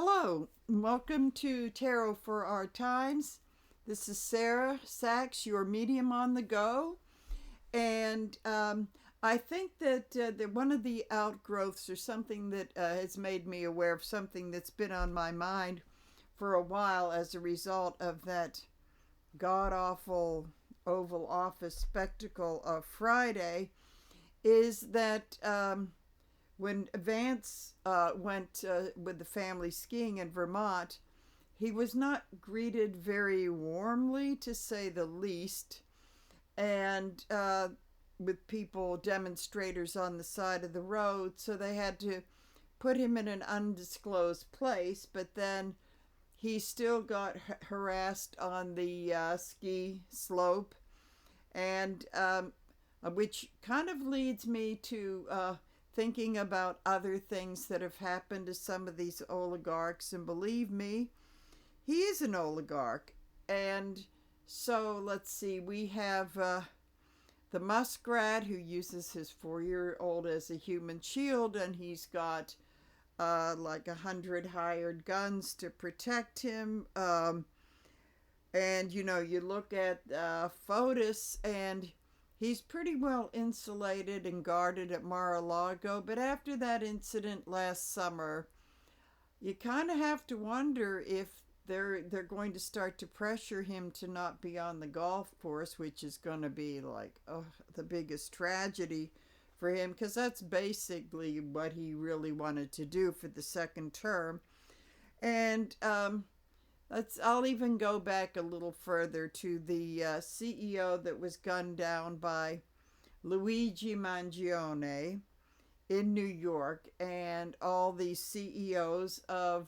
Hello, and welcome to Tarot for Our Times. This is Sarah Sachs, your medium on the go. And I think that one of the outgrowths or something that has made me aware of something that's been on my mind for a while as a result of that god awful Oval Office spectacle of Friday is that when Vance went with the family skiing in Vermont, he was not greeted very warmly, to say the least, and with people, demonstrators on the side of the road, so they had to put him in an undisclosed place, but then he still got harassed on the ski slope, and which kind of leads me to thinking about other things that have happened to some of these oligarchs. And believe me, he is an oligarch. And so let's see, we have the muskrat who uses his 4-year-old as a human shield, and he's got like 100 hired guns to protect him. And you look at Fotis, and he's pretty well insulated and guarded at Mar-a-Lago, but after that incident last summer, you kind of have to wonder if they're going to start to pressure him to not be on the golf course, which is going to be like the biggest tragedy for him, because that's basically what he really wanted to do for the second term. And I'll even go back a little further to the CEO that was gunned down by Luigi Mangione in New York, and all these CEOs of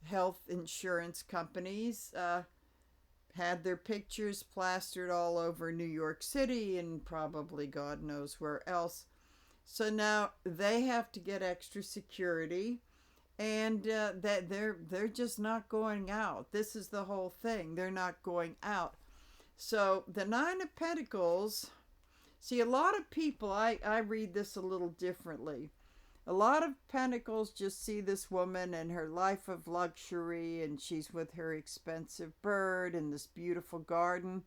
health insurance companies had their pictures plastered all over New York City and probably God knows where else. So now they have to get extra security, and that they're just not going out. This is the whole thing. They're not going out. So the Nine of Pentacles, see, a lot of people, I read this a little differently. A lot of Pentacles just see this woman and her life of luxury, and she's with her expensive bird in this beautiful garden.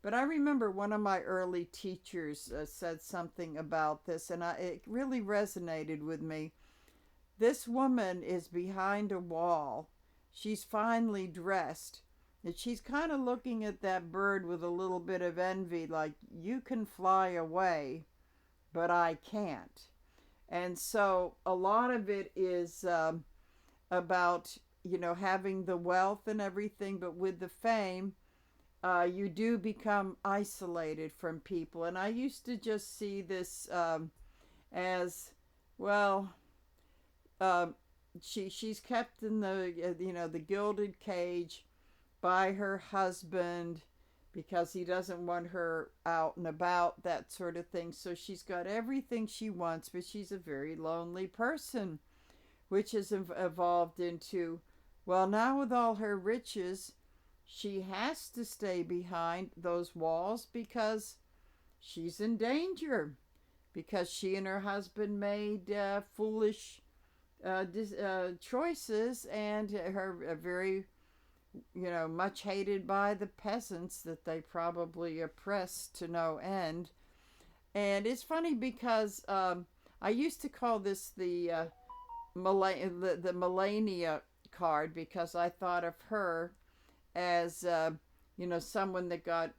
But I remember one of my early teachers said something about this, and it really resonated with me. This woman is behind a wall. She's finely dressed. And she's kind of looking at that bird with a little bit of envy, like, you can fly away, but I can't. And so a lot of it is about, having the wealth and everything, but with the fame, you do become isolated from people. And I used to just see this as, well, she's kept in the gilded cage by her husband because he doesn't want her out and about, that sort of thing. So she's got everything she wants, but she's a very lonely person, which has evolved into, well, now with all her riches, she has to stay behind those walls because she's in danger, because she and her husband made foolish choices, and her very, much hated by the peasants that they probably oppressed to no end. And it's funny because I used to call this the Melania card, because I thought of her as someone that got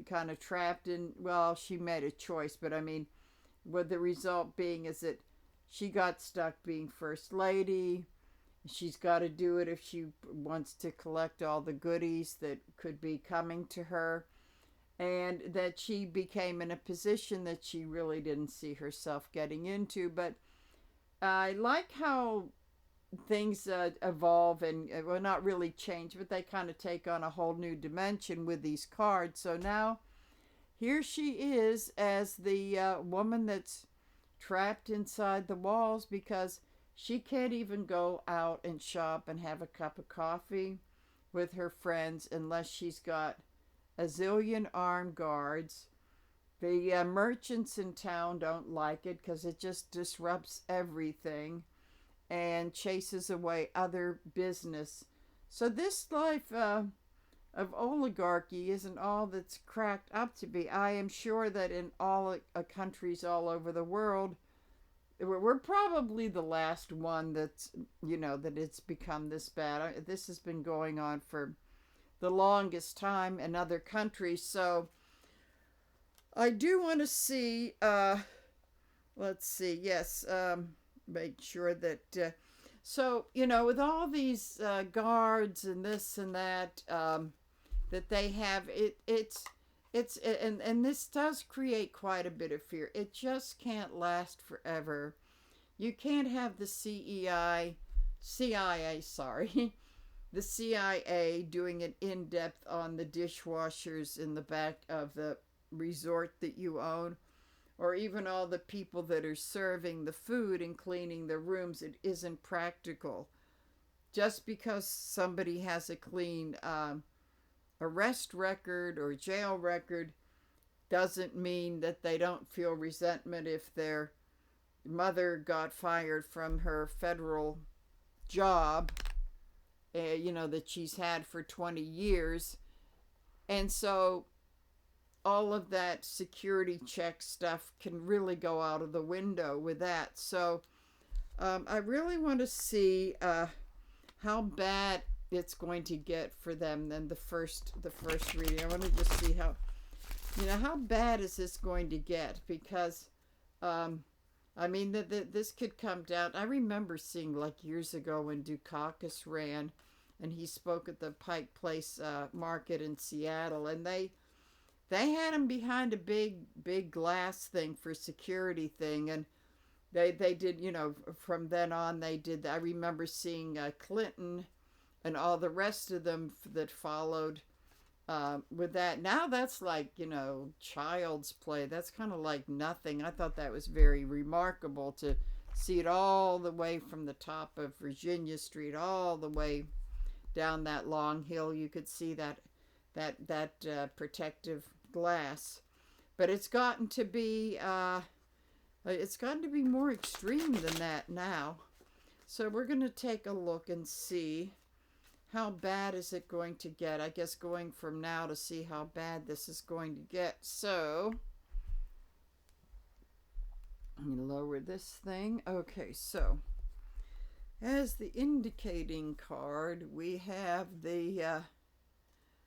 kind of trapped in, well, she made a choice, but I mean, what the result being is that she got stuck being first lady. She's got to do it if she wants to collect all the goodies that could be coming to her, and that she became in a position that she really didn't see herself getting into. But I like how things evolve and, well, not really change, but they kind of take on a whole new dimension with these cards. So now here she is as the woman that's trapped inside the walls, because she can't even go out and shop and have a cup of coffee with her friends unless she's got a zillion armed guards. The merchants in town don't like it because it just disrupts everything. and chases away other business. So this life of oligarchy isn't all that's cracked up to be. I am sure that in all countries all over the world, we're probably the last one that's, that it's become this bad. This has been going on for the longest time in other countries. So I do want to see, let's see, yes, make sure that, so, with all these guards and this and that, that they have, and this does create quite a bit of fear. It just can't last forever. You can't have the CIA, sorry, the CIA doing an in-depth on the dishwashers in the back of the resort that you own, or even all the people that are serving the food and cleaning the rooms. It isn't practical. Just because somebody has a clean arrest record or jail record doesn't mean that they don't feel resentment if their mother got fired from her federal job, that she's had for 20 years. And so all of that security check stuff can really go out of the window with that. So I really want to see how bad it's going to get for them. Then the first reading, I want to just see how bad is this going to get, because this could come down. I remember seeing, like, years ago when Dukakis ran, and he spoke at the Pike Place market in Seattle, and they had him behind a big glass thing for security thing, and they did, from then on they did. I remember seeing Clinton and all the rest of them that followed with that. Now that's like, child's play. That's kind of like nothing. I thought that was very remarkable to see it all the way from the top of Virginia Street all the way down that long hill. You could see that protective glass. But it's gotten to be more extreme than that now. So we're going to take a look and see how bad is it going to get. I guess going from now to see how bad this is going to get. So I'm going to lower this thing. Okay, so as the indicating card, we have the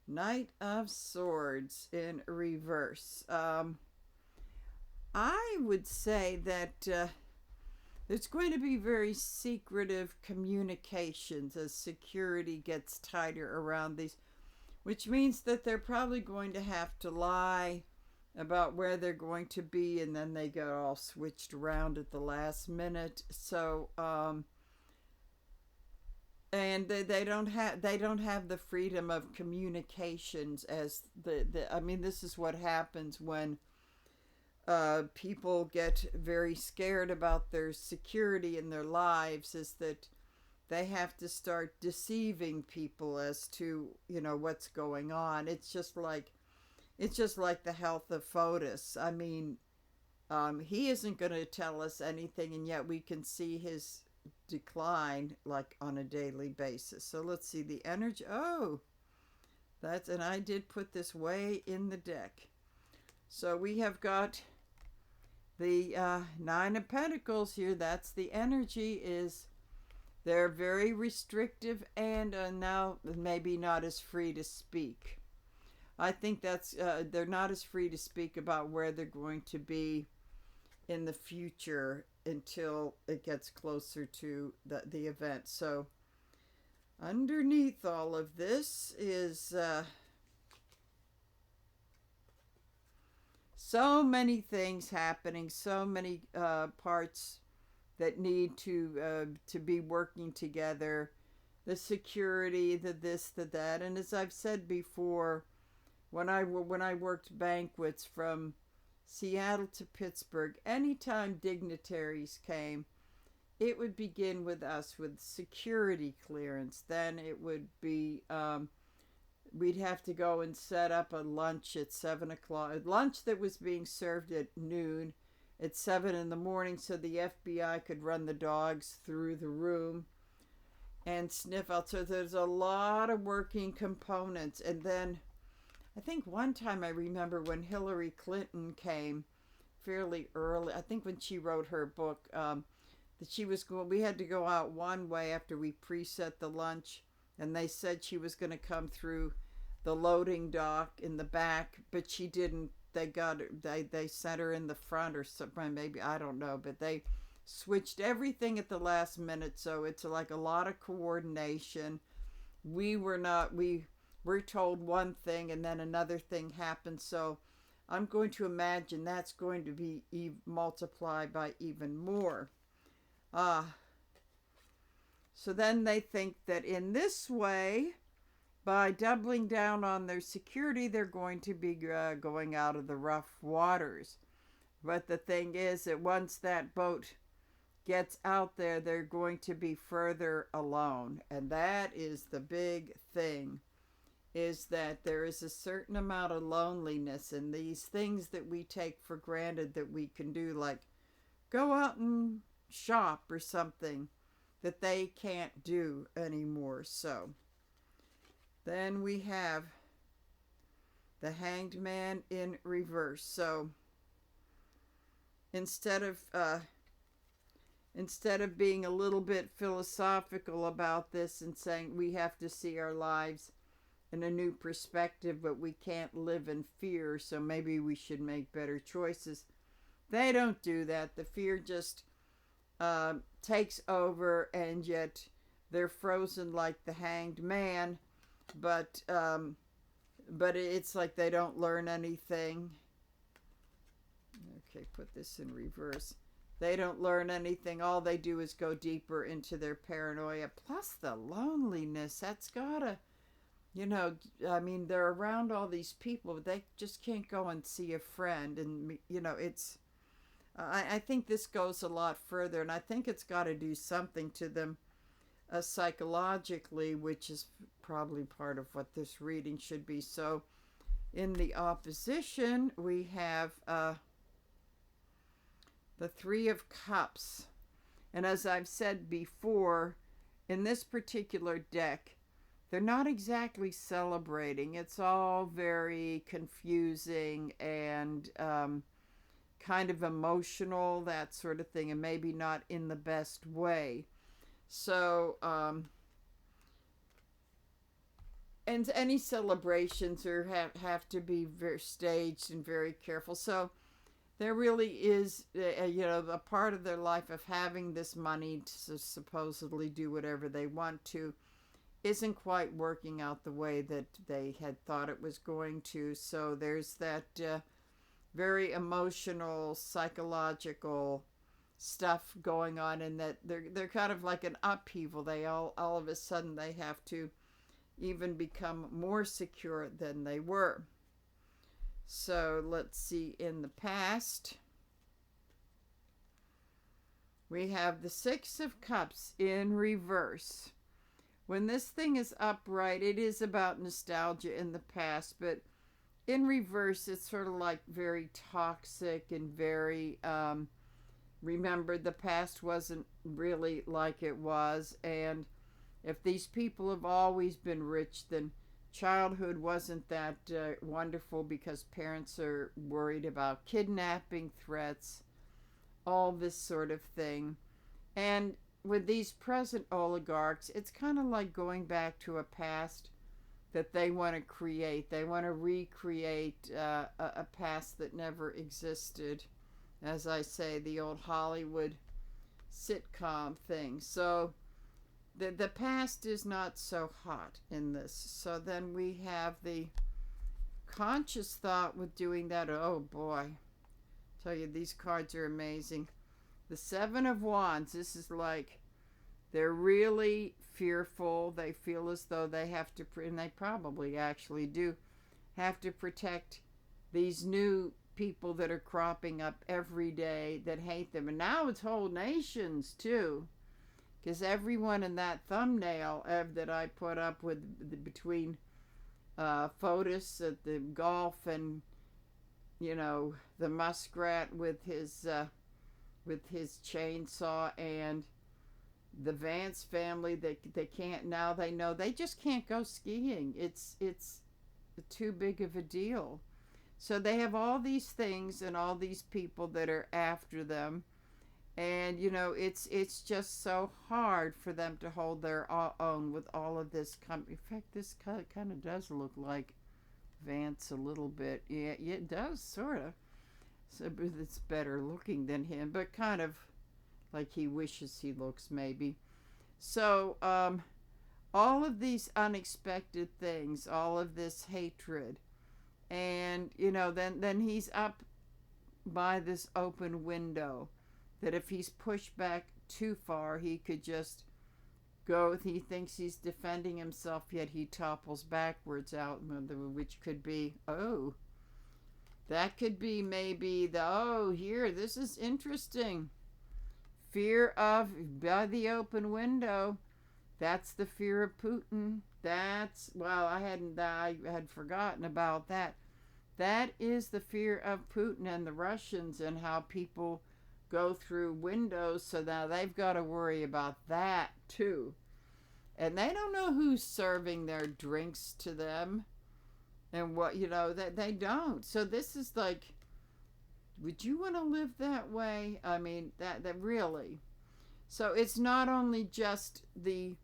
Knight of Swords in reverse. I would say that there's going to be very secretive communications as security gets tighter around these, which means that they're probably going to have to lie about where they're going to be, and then they get all switched around at the last minute. So, and they don't have the freedom of communications as this is what happens when people get very scared about their security in their lives, is that they have to start deceiving people as to, what's going on. It's just like the health of Fotis. He isn't going to tell us anything, and yet we can see his decline like on a daily basis. So let's see the energy. Oh, and I did put this way in the deck. So we have got the Nine of Pentacles here. That's the energy. Is they're very restrictive and now maybe not as free to speak. I think that's they're not as free to speak about where they're going to be in the future until it gets closer to the event. So underneath all of this is so many things happening, so many parts that need to be working together. The security, the this, the that, and as I've said before, when I worked banquets from Seattle to Pittsburgh, anytime dignitaries came, it would begin with us with security clearance. Then it would be we'd have to go and set up a lunch at 7 o'clock, a lunch that was being served at noon, at 7 in the morning so the FBI could run the dogs through the room and sniff out. So there's a lot of working components. And then I think one time I remember when Hillary Clinton came fairly early, I think when she wrote her book, that she was going, we had to go out one way after we preset the lunch, and they said she was going to come through the loading dock in the back, but she didn't. They sent her in the front or something, maybe, I don't know, but they switched everything at the last minute, so it's like a lot of coordination. We're told one thing and then another thing happened, so I'm going to imagine that's going to be multiplied by even more. So then they think that in this way, by doubling down on their security, they're going to be going out of the rough waters. But the thing is that once that boat gets out there, they're going to be further alone. And that is the big thing, is that there is a certain amount of loneliness in these things that we take for granted that we can do, like go out and shop or something, that they can't do anymore. So then we have the Hanged Man in reverse. So instead of being a little bit philosophical about this and saying we have to see our lives in a new perspective, but we can't live in fear, so maybe we should make better choices, they don't do that. The fear just takes over, and yet they're frozen like the Hanged Man, but it's like they don't learn anything. Okay, put this in reverse. They don't learn anything. All they do is go deeper into their paranoia. Plus the loneliness. That's gotta, I mean, they're around all these people, but they just can't go and see a friend. And, it's, I think this goes a lot further, and I think it's got to do something to them psychologically, which is probably part of what this reading should be. So in the opposition, we have the Three of Cups. And as I've said before, in this particular deck, they're not exactly celebrating. It's all very confusing and kind of emotional, that sort of thing, and maybe not in the best way. So, and any celebrations have to be very staged and very careful. So there really is, a part of their life of having this money to supposedly do whatever they want to isn't quite working out the way that they had thought it was going to. So there's that very emotional, psychological stuff going on, and that they're kind of like an upheaval. They all of a sudden they have to even become more secure than they were. So let's see, in the past, we have the Six of Cups in reverse. When this thing is upright, it is about nostalgia in the past, but in reverse, it's sort of like very toxic and very, remember, the past wasn't really like it was, and if these people have always been rich, then childhood wasn't that wonderful because parents are worried about kidnapping threats, all this sort of thing. And with these present oligarchs, it's kind of like going back to a past that they want to create. They want to recreate a past that never existed. As I say, the old Hollywood sitcom thing. So the past is not so hot in this. So then we have the conscious thought with doing that. Oh boy. I tell you, these cards are amazing. The Seven of Wands. This is like, they're really fearful. They feel as though they have to, and they probably actually do, have to protect these new people that are cropping up every day that hate them. And now it's whole nations too. Because everyone in that thumbnail that I put up with between Fotis at the golf and, the muskrat with his chainsaw, and the Vance family, they can't, now they know they just can't go skiing. It's too big of a deal. So they have all these things and all these people that are after them, and it's just so hard for them to hold their own with all of this. In fact, this kind of does look like Vance a little bit. Yeah, it does, sort of. So it's better looking than him, but kind of like he wishes he looks, maybe. So all of these unexpected things, all of this hatred, and then he's up by this open window that if he's pushed back too far, he could just go. He thinks he's defending himself, yet he topples backwards out, which could be, that could be maybe here, this is interesting. Fear of by the open window. That's the fear of Putin. I had forgotten about that. That is the fear of Putin and the Russians, and how people go through windows. So now they've got to worry about that too. And they don't know who's serving their drinks to them, and what, that they don't. So this is like, would you want to live that way? I mean, that really. So it's not only just the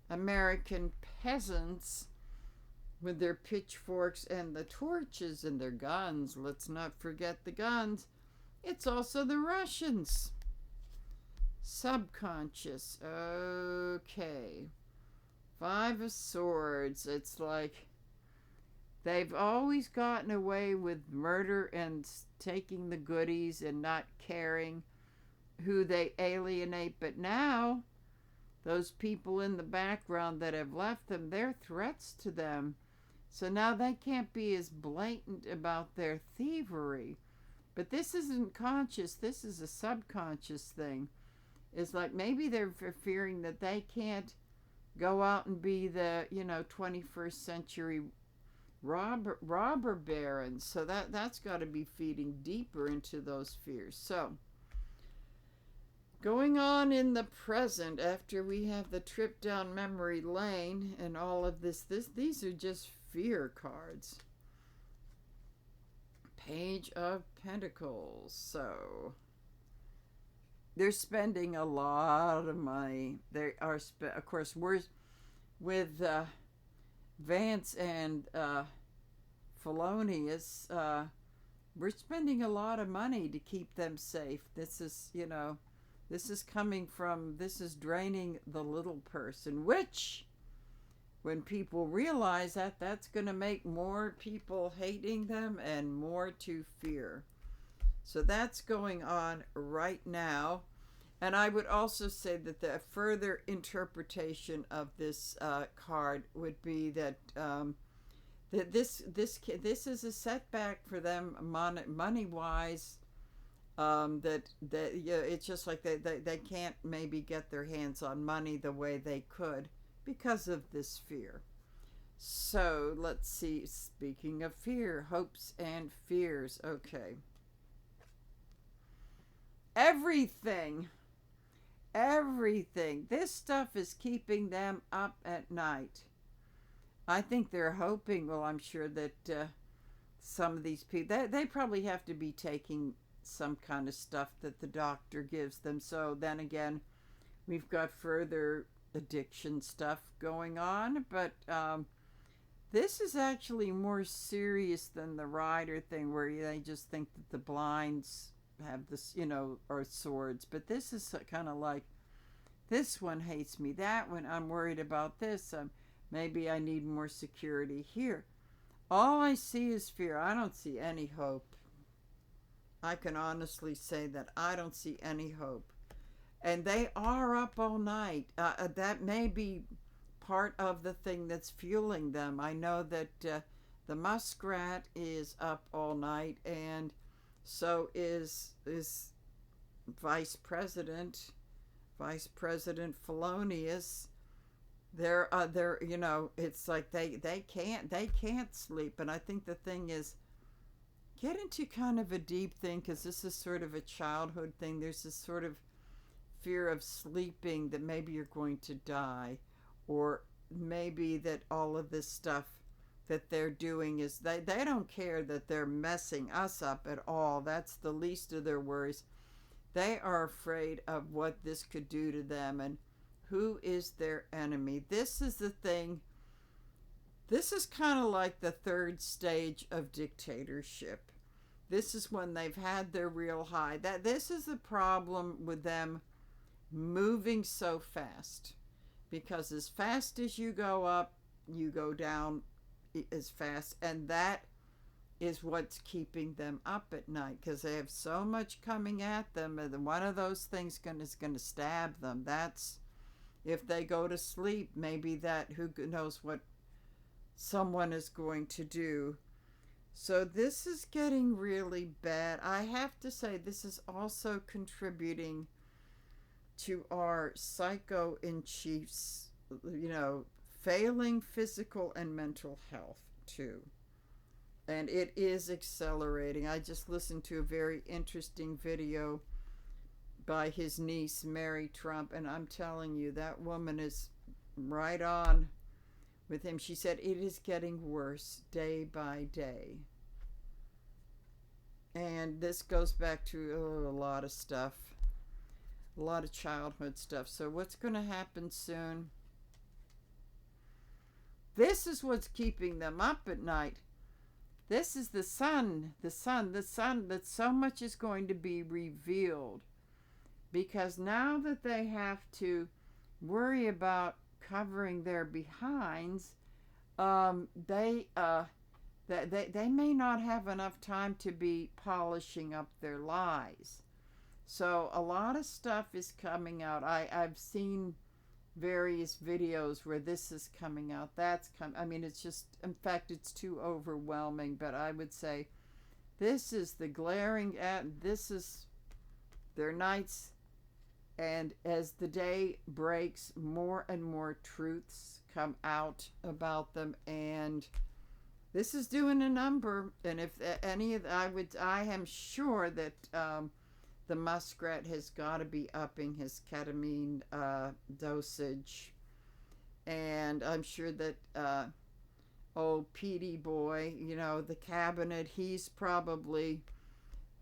American peasants with their pitchforks and the torches and their guns. Let's not forget the guns. It's also the Russians. Subconscious. Okay. 5 of Swords. It's like they've always gotten away with murder and taking the goodies and not caring who they alienate. But now, those people in the background that have left them, they're threats to them. So now they can't be as blatant about their thievery. But this isn't conscious. This is a subconscious thing. It's like maybe they're fearing that they can't go out and be the, 21st century robber barons. So that's got to be feeding deeper into those fears. So going on in the present, after we have the trip down memory lane and all of these are just fear cards. Page of Pentacles. So they're spending a lot of money. They are, of course, we're with Vance and Felonious. We're spending a lot of money to keep them safe. This is, this is draining the little person, which, when people realize that, that's going to make more people hating them and more to fear. So that's going on right now. And I would also say that the further interpretation of this card would be that that this is a setback for them money wise. It's just like they can't maybe get their hands on money the way they could because of this fear. So let's see. Speaking of fear, hopes and fears. Okay. Everything. This stuff is keeping them up at night. I think they're hoping, well, I'm sure that some of these people, they probably have to be taking some kind of stuff that the doctor gives them. So then again, we've got further addiction stuff going on. But this is actually more serious than the rider thing, where they just think that the blinds have this, are swords. But this is kind of like, this one hates me, that one I'm worried about this, maybe I need more security here. All I see is fear. I don't see any hope. I can honestly say that I don't see any hope. And they are up all night. That may be part of the thing that's fueling them. I know that the muskrat is up all night, and so is Vice President Felonious. They're it's like they can't sleep. And I think the thing is, get into kind of a deep thing, because this is sort of a childhood thing. There's this sort of fear of sleeping, that maybe you're going to die, or maybe that all of this stuff that they're doing is they don't care that they're messing us up at all. That's the least of their worries. They are afraid of what this could do to them and who is their enemy. This is the thing. This is kind of like the third stage of dictatorship. This is when they've had their real high. That this is the problem with them moving so fast. Because as fast as you go up, you go down as fast, and that is what's keeping them up at night, because they have so much coming at them, and one of those things is going to stab them. That's if they go to sleep, maybe that, who knows what someone is going to do. So this is getting really bad. I have to say, this is also contributing to our psycho in chief's, failing physical and mental health too. And it is accelerating. I just listened to a very interesting video by his niece, Mary Trump, and I'm telling you, that woman is right on with him. She said it is getting worse day by day. And this goes back to a lot of stuff, a lot of childhood stuff. So what's going to happen soon? This is what's keeping them up at night. This is the sun, that so much is going to be revealed. Because now that they have to worry about covering their behinds, they may not have enough time to be polishing up their lies. So a lot of stuff is coming out. I've seen various videos where this is coming out, that's coming. I mean, it's just, in fact, it's too overwhelming, but I would say this is the glaring this is their nights, and as the day breaks, more and more truths come out about them, and this is doing a number. And if any of, I am sure that the muskrat has got to be upping his ketamine dosage. And I'm sure that old Petey boy, the cabinet, he's probably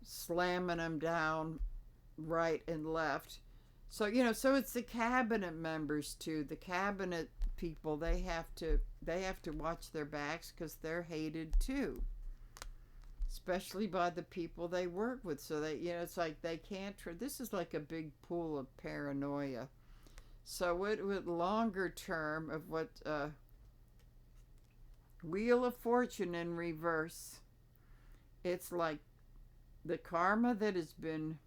slamming them down right and left. So, so it's the cabinet members too. The cabinet people, they have to watch their backs, because they're hated too. Especially by the people they work with. So they, it's like they can't. This is like a big pool of paranoia. So with longer term of what Wheel of Fortune in reverse, it's like the karma that has been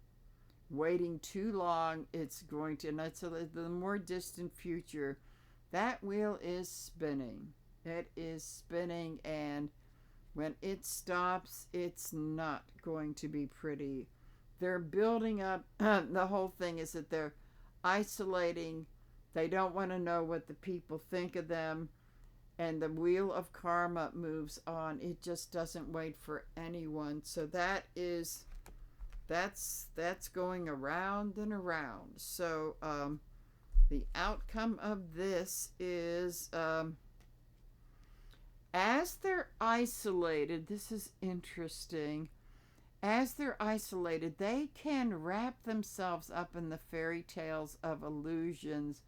waiting too long. It's going to, and that's the more distant future. That wheel is spinning. It is spinning, and when it stops, it's not going to be pretty. They're building up. The whole thing is that they're isolating. They don't want to know what the people think of them. And the wheel of karma moves on. It just doesn't wait for anyone. So that's going around and around. So the outcome of this is... as they're isolated, this is interesting. As they're isolated, they can wrap themselves up in the fairy tales of illusions.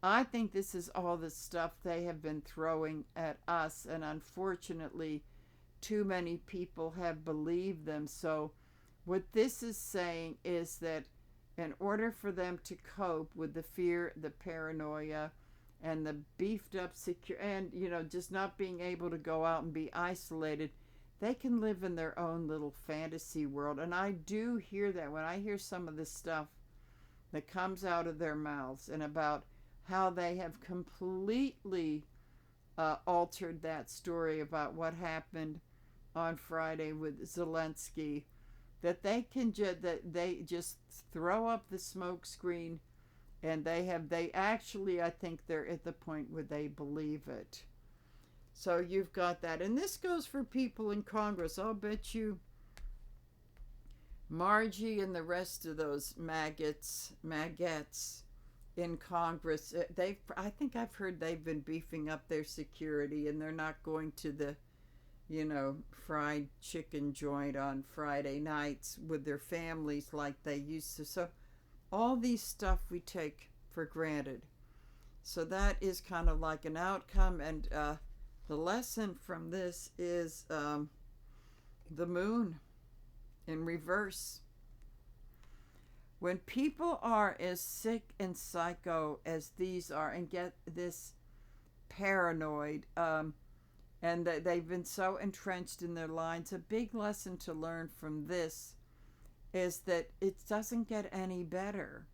I think this is all the stuff they have been throwing at us, and unfortunately, too many people have believed them. So what this is saying is that in order for them to cope with the fear, the paranoia, and the beefed up secure, and just not being able to go out and be isolated, they can live in their own little fantasy world. And I do hear that when I hear some of this stuff that comes out of their mouths, and about how they have completely altered that story about what happened on Friday with Zelensky, that they can they just throw up the smoke screen. And they actually, I think they're at the point where they believe it. So you've got that. And this goes for people in Congress. I'll bet you Margie and the rest of those maggots in Congress, I think I've heard they've been beefing up their security, and they're not going to the, fried chicken joint on Friday nights with their families like they used to. So all these stuff we take for granted. So that is kind of like an outcome, and the lesson from this is the moon in reverse. When people are as sick and psycho as these are and get this paranoid, and they've been so entrenched in their lines, a big lesson to learn from this is that it doesn't get any better.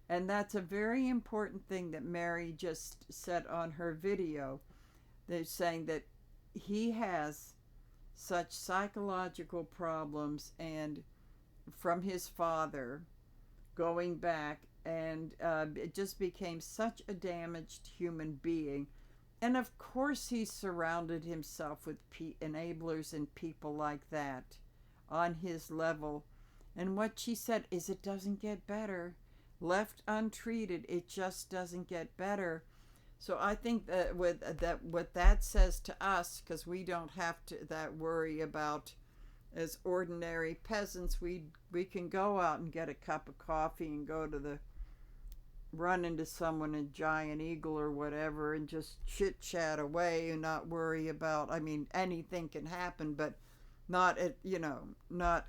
And that's a very important thing that Mary just said on her video. They're saying that he has such psychological problems and from his father going back, and it just became such a damaged human being. And of course he surrounded himself with enablers and people like that on his level. And what she said is it doesn't get better. Left untreated, it just doesn't get better. So I think that what that says to us, because we don't have to that worry about as ordinary peasants, we can go out and get a cup of coffee and go to the run into someone in Giant Eagle or whatever and just chit chat away and not worry about, I mean, anything can happen, but not not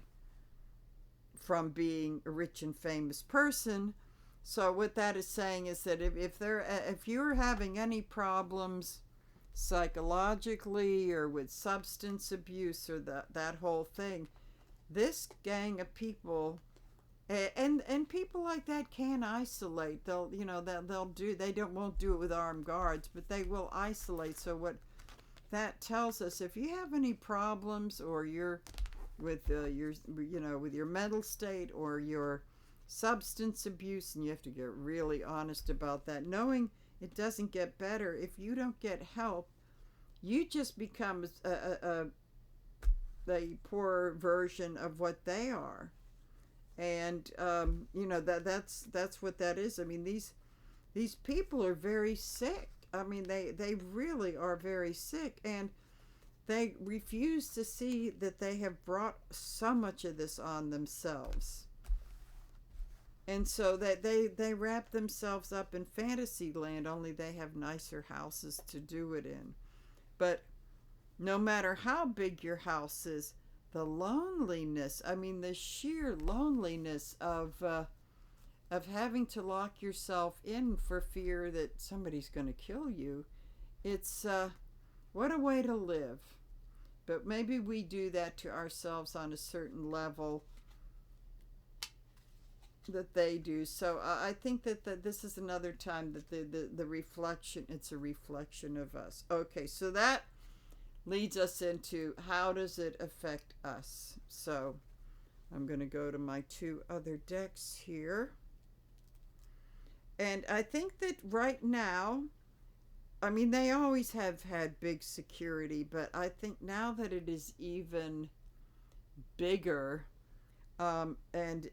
from being a rich and famous person. So what that is saying is that if you're having any problems psychologically or with substance abuse or that whole thing, this gang of people and people like that can isolate. They'll won't do it with armed guards, but they will isolate. So what that tells us, if you have any problems or you're with with your mental state or your substance abuse, and you have to get really honest about that, knowing it doesn't get better. If you don't get help, you just become the poor version of what they are. And that's what that is. I mean, these people are very sick. I mean, they really are very sick, and they refuse to see that they have brought so much of this on themselves. And so that they wrap themselves up in fantasy land, only they have nicer houses to do it in. But no matter how big your house is, the loneliness, I mean the sheer loneliness of having to lock yourself in for fear that somebody's going to kill you, it's what a way to live. But maybe we do that to ourselves on a certain level that they do. So I think that this is another time that the reflection, it's a reflection of us. Okay, so that leads us into how does it affect us. So I'm going to go to my two other decks here. And I think that right now, I mean, they always have had big security, but I think now that it is even bigger, and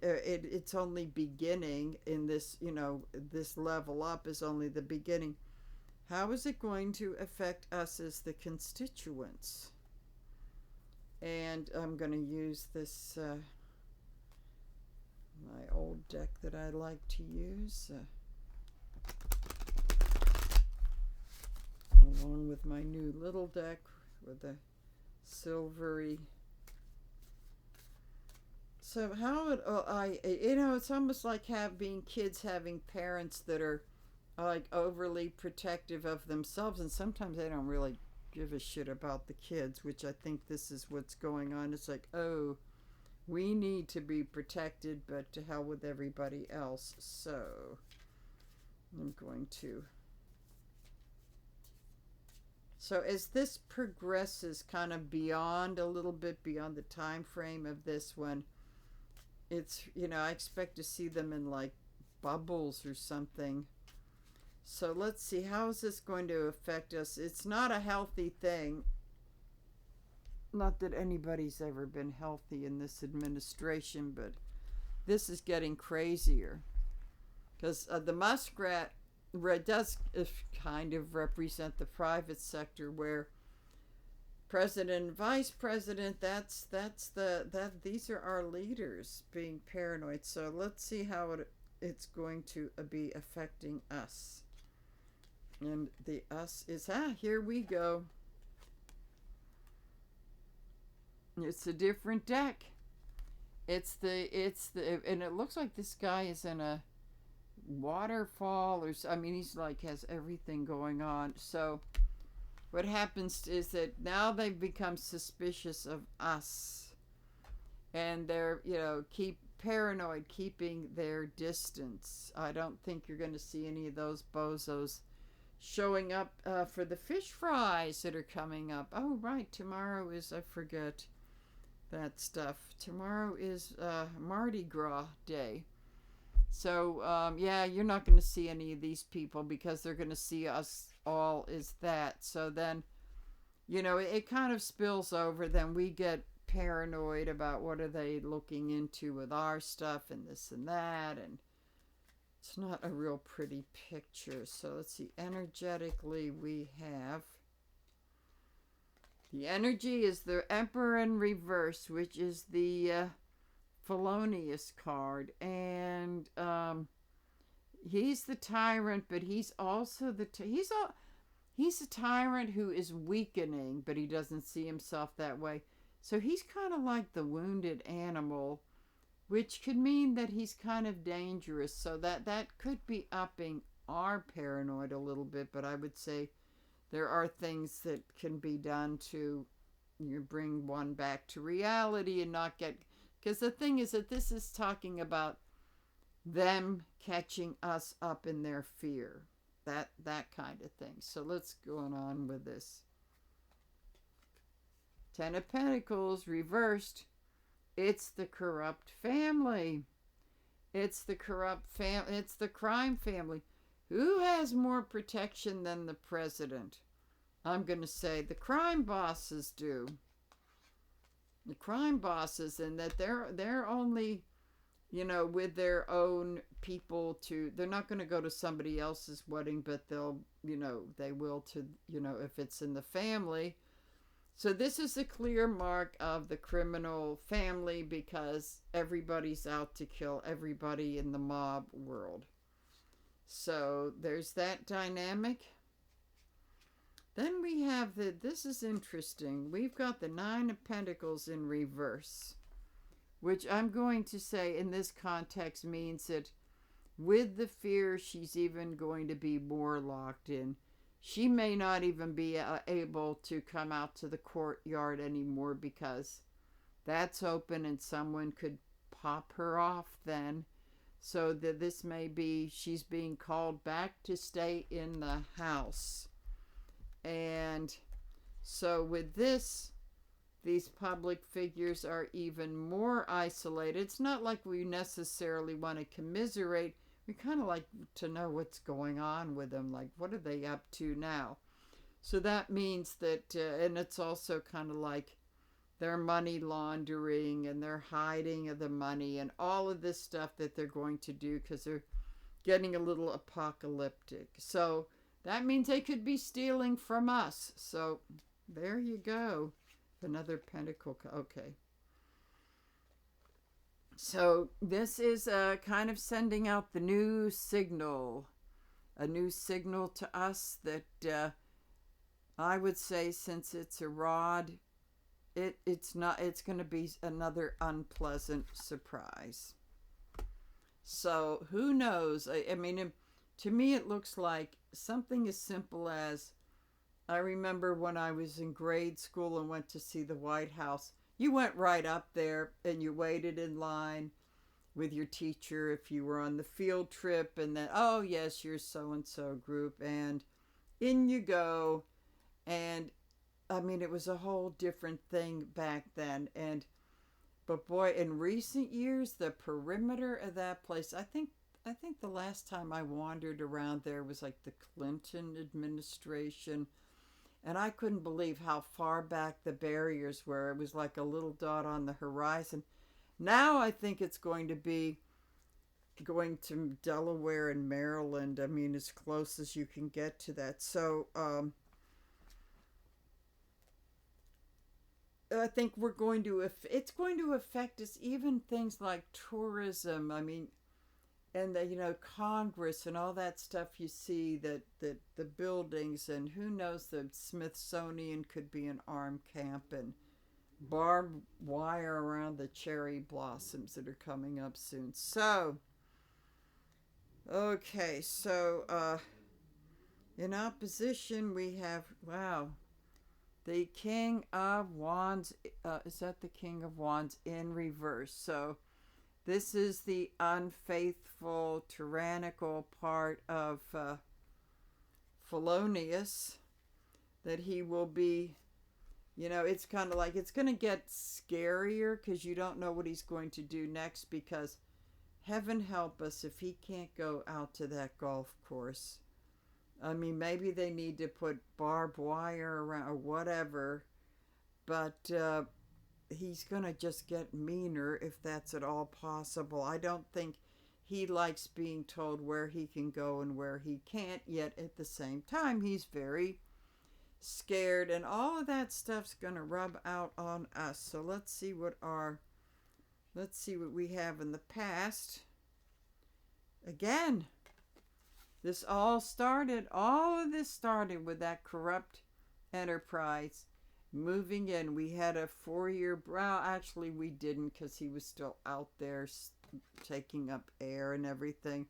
it's only beginning in this, this level up is only the beginning. How is it going to affect us as the constituents? And I'm going to use this, my old deck that I like to use, along with my new little deck with the silvery. So how it's almost like being kids having parents that are like overly protective of themselves, and sometimes they don't really give a shit about the kids, which I think this is what's going on. It's like, oh, we need to be protected, but to hell with everybody else. So I'm going to. So as this progresses kind of a little bit beyond the time frame of this one, it's, I expect to see them in like bubbles or something. So let's see, how is this going to affect us? It's not a healthy thing. Not that anybody's ever been healthy in this administration, but this is getting crazier because the muskrat does kind of represent the private sector where president and vice president, these are our leaders being paranoid. So let's see how it's going to be affecting us. And the us is, here we go. It's a different deck. It's the, and it looks like this guy is in a waterfall I mean, he's like, has everything going on. So what happens is that now they've become suspicious of us. And they're, keep paranoid, keeping their distance. I don't think you're going to see any of those bozos showing up for the fish fries that are coming up. Oh, right. Tomorrow is, I forget that stuff. Tomorrow is Mardi Gras Day. So, you're not going to see any of these people because they're going to see us all as that. So then, it kind of spills over. Then we get paranoid about what are they looking into with our stuff and this and that. And it's not a real pretty picture. So let's see. Energetically, we have... The energy is the Emperor in reverse, which is the felonious card. And he's the tyrant, but he's also he's a tyrant who is weakening, but he doesn't see himself that way. So he's kind of like the wounded animal, which could mean that he's kind of dangerous. So that could be upping our paranoid a little bit, but I would say there are things that can be done to bring one back to reality and not get... Because the thing is that this is talking about them catching us up in their fear. That kind of thing. So let's go on with this. Ten of Pentacles reversed. It's the corrupt family. It's the corrupt family. It's the crime family. Who has more protection than the president? I'm going to say the crime bosses do. The crime bosses, and that they're only, with their own people they're not going to go to somebody else's wedding, but they'll, they will to, if it's in the family. So this is a clear mark of the criminal family because everybody's out to kill everybody in the mob world. So there's that dynamic. Then we have this is interesting. We've got the Nine of Pentacles in reverse, which I'm going to say in this context means that with the fear, she's even going to be more locked in. She may not even be able to come out to the courtyard anymore because that's open and someone could pop her off then. So that this may be she's being called back to stay in the house. And so with this, these public figures are even more isolated. It's not like we necessarily want to commiserate. We kind of like to know what's going on with them. Like, what are they up to now? So that means that, and it's also kind of like their money laundering and their hiding of the money and all of this stuff that they're going to do because they're getting a little apocalyptic. So that means they could be stealing from us. So there you go. Another pentacle. Okay. So this is kind of sending out the new signal. A new signal to us that I would say, since it's a rod, it's going to be another unpleasant surprise. So who knows? I mean, to me it looks like something as simple as, I remember when I was in grade school and went to see the White House, you went right up there and you waited in line with your teacher if you were on the field trip, and then, oh yes, you're so-and-so group, and in you go. And I mean, it was a whole different thing back then. But boy, in recent years, the perimeter of that place, I think the last time I wandered around there was like the Clinton administration. And I couldn't believe how far back the barriers were. It was like a little dot on the horizon. Now I think it's going to be going to Delaware and Maryland. I mean, as close as you can get to that. So I think we're going to, if it's going to affect us, even things like tourism. I mean, and the Congress and all that stuff you see, that the buildings, and who knows, the Smithsonian could be an armed camp, and barbed wire around the cherry blossoms that are coming up soon. So okay, so in opposition we have, wow, the King of Wands. Is that the King of Wands in reverse? So this is the unfaithful, tyrannical part of Felonius, that he will be, it's kind of like it's going to get scarier because you don't know what he's going to do next, because heaven help us if he can't go out to that golf course. I mean, maybe they need to put barbed wire around or whatever, but he's going to just get meaner if that's at all possible. I don't think he likes being told where he can go and where he can't, yet at the same time, he's very scared, and all of that stuff's going to rub out on us. So let's see what we have in the past. Again, all of this started with that corrupt enterprise moving in. We had a 4-year, well, actually we didn't, because he was still out there taking up air and everything.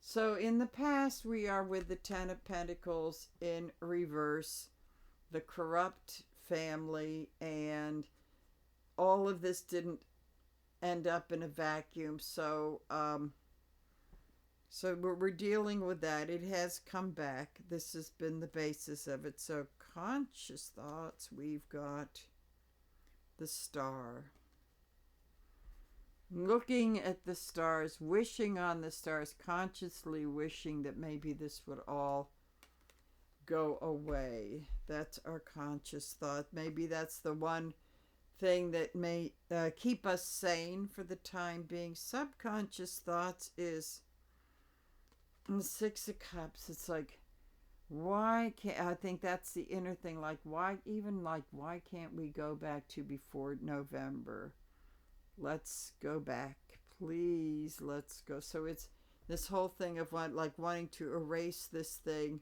So in the past, we are with the Ten of Pentacles in reverse, the corrupt family, and all of this didn't end up in a vacuum. So we're dealing with that. It has come back. This has been the basis of it. So conscious thoughts, we've got the Star. Looking at the stars, wishing on the stars, consciously wishing that maybe this would all go away. That's our conscious thought. Maybe that's the one thing that may keep us sane for the time being. Subconscious thoughts is the Six of Cups. It's like, why can't, I think that's the inner thing, like why can't we go back to before November? Let's go back, please. Let's go. So it's this whole thing of wanting to erase this thing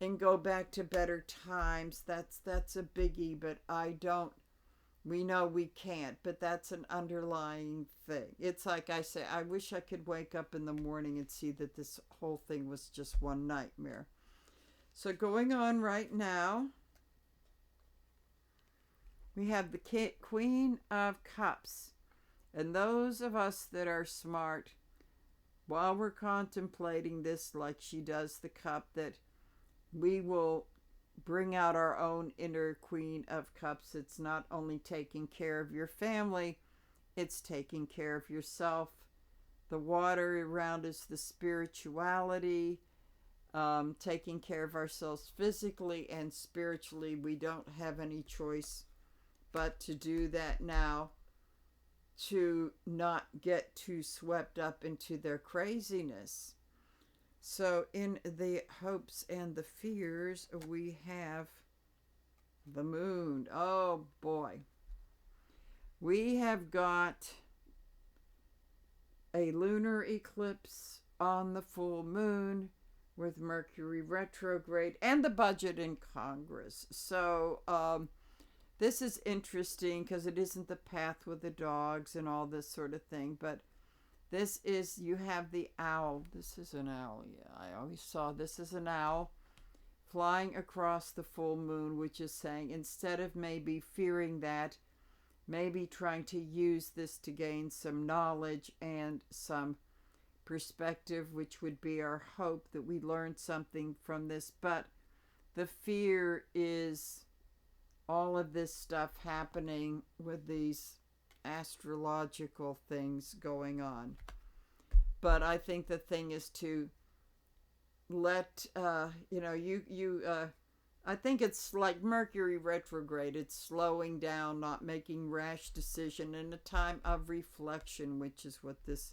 and go back to better times. That's a biggie, but we know we can't, but that's an underlying thing. It's like I say, I wish I could wake up in the morning and see that this whole thing was just one nightmare. So going on right now, we have the Queen of Cups. And those of us that are smart, while we're contemplating this, like she does the cup, that we will bring out our own inner Queen of Cups. It's not only taking care of your family, it's taking care of yourself. The water around us, the spirituality, taking care of ourselves physically and spiritually. We don't have any choice but to do that now, to not get too swept up into their craziness. So in the hopes and the fears, we have the Moon. Oh boy. We have got a lunar eclipse on the full moon with Mercury retrograde and the budget in Congress. So this is interesting because it isn't the path with the dogs and all this sort of thing, but this is, you have the owl. This is an owl, yeah. I always saw this as an owl flying across the full moon, which is saying, instead of maybe fearing that, maybe trying to use this to gain some knowledge and some perspective, which would be our hope that we learn something from this. But the fear is all of this stuff happening with these astrological things going on. But I think the thing is to let I think it's like Mercury retrograde. It's slowing down, not making rash decision in a time of reflection, which is what this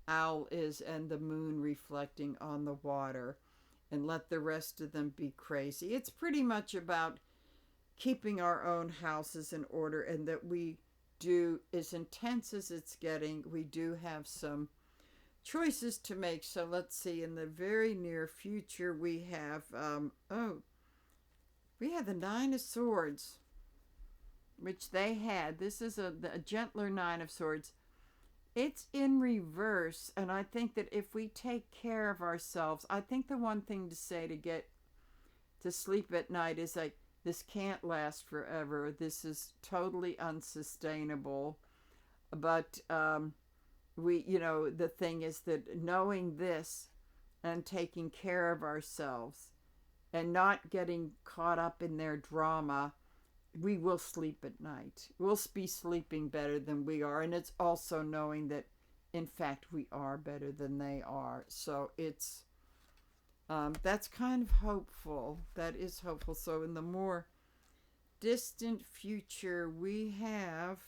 owl is, and the moon reflecting on the water. And let the rest of them be crazy. It's pretty much about keeping our own houses in order, and that we do, as intense as it's getting, we do have some choices to make. So let's see, in the very near future, we have, we have the Nine of Swords, which they had. This is a gentler Nine of Swords. It's in reverse, and I think that if we take care of ourselves, I think the one thing to say to get to sleep at night is like, this can't last forever. This is totally unsustainable. But the thing is that knowing this and taking care of ourselves and not getting caught up in their drama, we will sleep at night. We'll be sleeping better than we are. And it's also knowing that, in fact, we are better than they are. So it's, that's kind of hopeful. That is hopeful. So in the more distant future, we have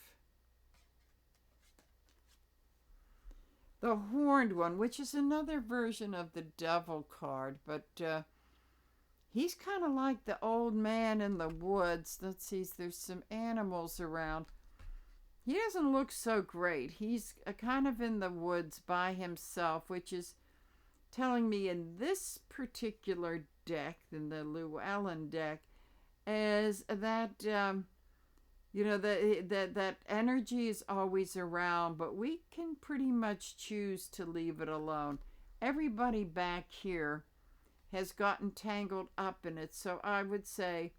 the Horned One, which is another version of the Devil card, but he's kind of like the old man in the woods. Let's see, there's some animals around. He doesn't look so great. He's kind of in the woods by himself, which is telling me in this particular deck, in the Llewellyn deck, is that that energy is always around, but we can pretty much choose to leave it alone. Everybody back here has gotten tangled up in it. So I would say,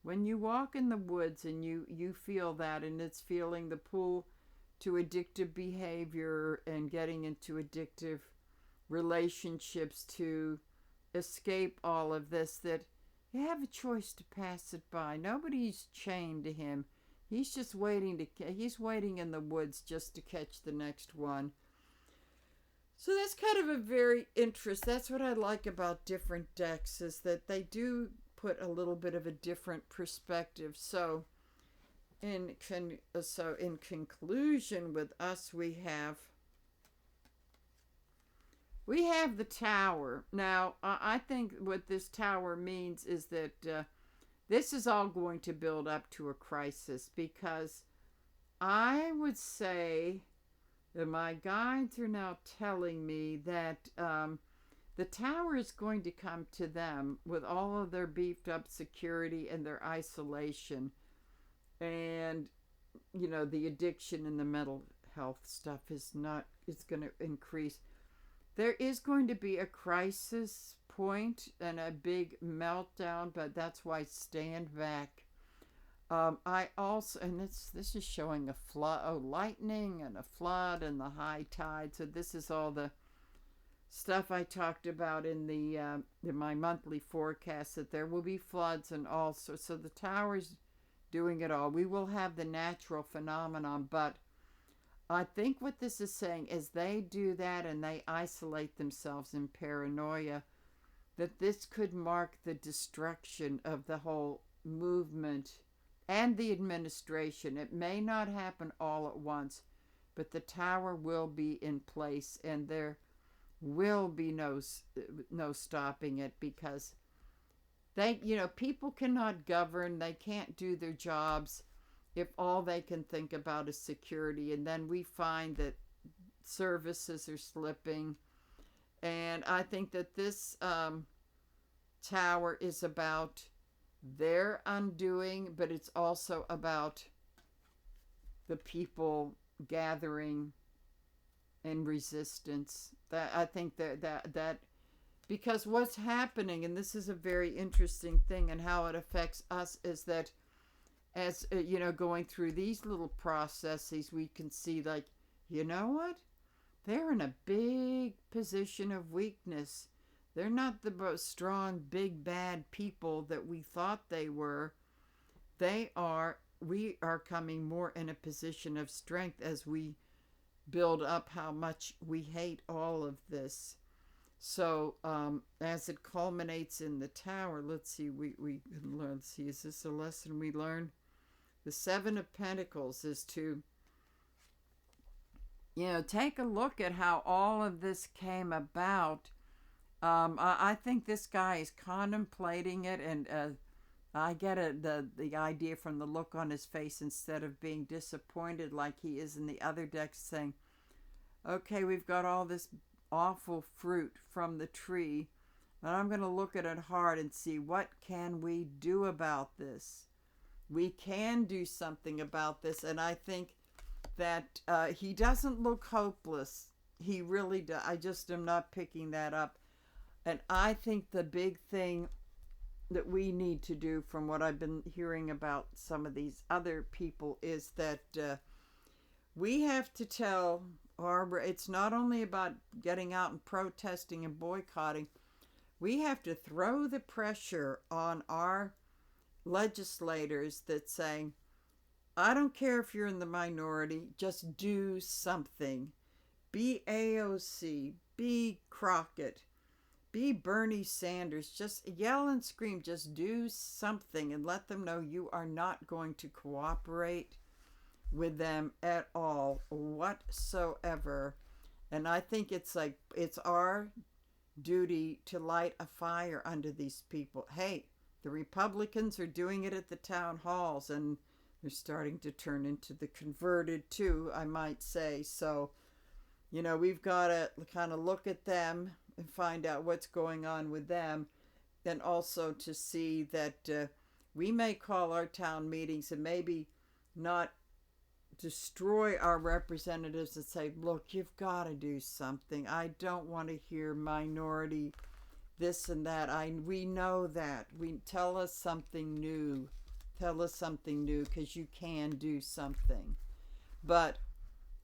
when you walk in the woods and you feel that, and it's feeling the pull to addictive behavior and getting into addictive relationships to escape all of this, that you have a choice to pass it by. Nobody's chained to him. He's just he's waiting in the woods just to catch the next one. So that's kind of a very that's what I like about different decks, is that they do put a little bit of a different perspective. So in conclusion with us, we have the Tower. Now, I think what this Tower means is that this is all going to build up to a crisis, because I would say that my guides are now telling me that the Tower is going to come to them with all of their beefed up security and their isolation, and the addiction and the mental health stuff is going to increase. There is going to be a crisis point and a big meltdown, but that's why stand back. I also, and this is showing a flood, lightning and a flood and the high tide. So this is all the stuff I talked about in my monthly forecast, that there will be floods and all sorts. So the Tower's doing it all. We will have the natural phenomenon, but I think what this is saying is they do that and they isolate themselves in paranoia, that this could mark the destruction of the whole movement and the administration. It may not happen all at once, but the Tower will be in place, and there will be no stopping it, because people cannot govern. They can't do their jobs if all they can think about is security. And then we find that services are slipping. And I think that this Tower is about their undoing, but it's also about the people gathering in resistance. That I think that because what's happening, and this is a very interesting thing, and how it affects us, is that as going through these little processes, we can see, like, you know what? They're in a big position of weakness. They're not the most strong, big, bad people that we thought they were. We are coming more in a position of strength as we build up how much we hate all of this. So as it culminates in the tower, let's see, we can learn. Let's see, is this a lesson we learn? The Seven of Pentacles is to, take a look at how all of this came about. I think this guy is contemplating it, and I get the idea from the look on his face, instead of being disappointed like he is in the other deck, saying, okay, we've got all this awful fruit from the tree, and I'm going to look at it hard and see, what can we do about this? We can do something about this, and I think that he doesn't look hopeless. He really does. I just am not picking that up. And I think the big thing that we need to do, from what I've been hearing about some of these other people, is that we have to tell it's not only about getting out and protesting and boycotting. We have to throw the pressure on our legislators that saying, I don't care if you're in the minority, just do something. Be AOC, be Crockett, be Bernie Sanders. Just yell and scream, just do something, and let them know you are not going to cooperate with them at all whatsoever. And I think it's our duty to light a fire under these people. Hey, the Republicans are doing it at the town halls, and they're starting to turn into the converted too, I might say. So, we've got to kind of look at them and find out what's going on with them. Then also to see that we may call our town meetings and maybe not destroy our representatives and say, look, you've got to do something. I don't want to hear minority this and that. We know that. Tell us something new. Tell us something new, because you can do something. But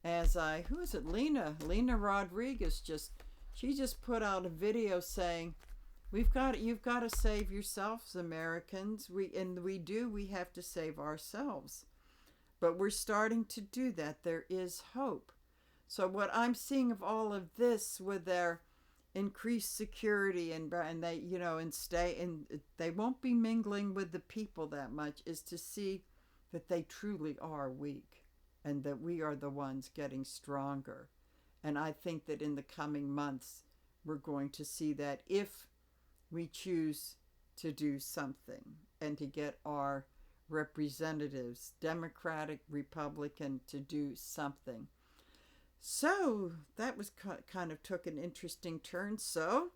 who is it? Lena Rodriguez she just put out a video saying, you've got to save yourselves, Americans. We have to save ourselves. But we're starting to do that. There is hope. So what I'm seeing of all of this, with their increased security and they they won't be mingling with the people that much, is to see that they truly are weak and that we are the ones getting stronger. And I think that in the coming months we're going to see that, if we choose to do something and to get our representatives, Democratic, Republican, to do something. So that was kind of took an interesting turn. So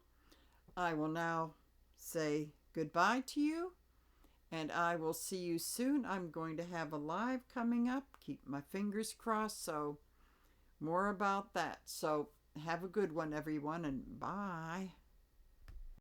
I will now say goodbye to you, and I will see you soon. I'm going to have a live coming up. Keep my fingers crossed. So more about that. So have a good one, everyone, and bye.